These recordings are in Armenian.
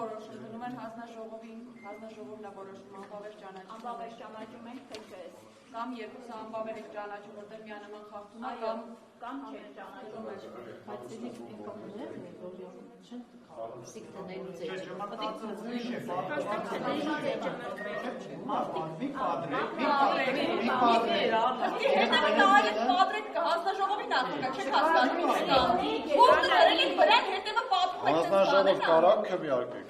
որոշում դնում են հանձնաժողովին, հանձնաժողովն է որոշում անբավեր ճանաչում։ Անբավեր ճանաչում ենք, թե չէ։ Կամ երկուսը անբավեր եք ճանաչում, որտեղ միանման խախտում է, կամ չեն ճանաչում։ Բայց դրանք ինքնուրույն են, որ չեն ֆիզիկ դնելուց է։ Հանձնաժողով կարակ քվեարկեք։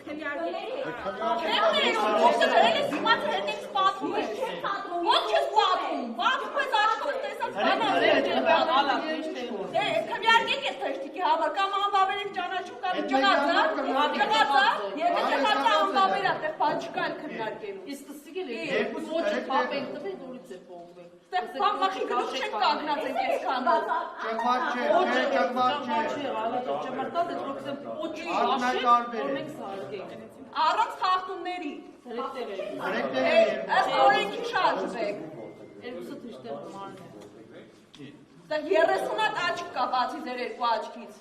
Քվեարկեք այս թերթիկի հավար, կամ անբավերեք ճանաչում, կամ ճղածա, եթե ճղածա անբավեր է, տեղ բան չկա էլ քվեարկելու։ Իսկ ստիգել է, ոչը պապենք տվեք, որից է պողվեք։ Ստեղ բան մախի գլուխ չեք կանգնած ենք ես կանալ։ Ճմարտած է, որոքս եմ ոչի աշեք, որ մենք սարգենք։ Առանց խախտումների։ Ըստ օրենքի շարժվեք։ Երկուսը թիշտեղ մարն է։ 30 հատ աչք կա բացի ձեր երկու աչքից։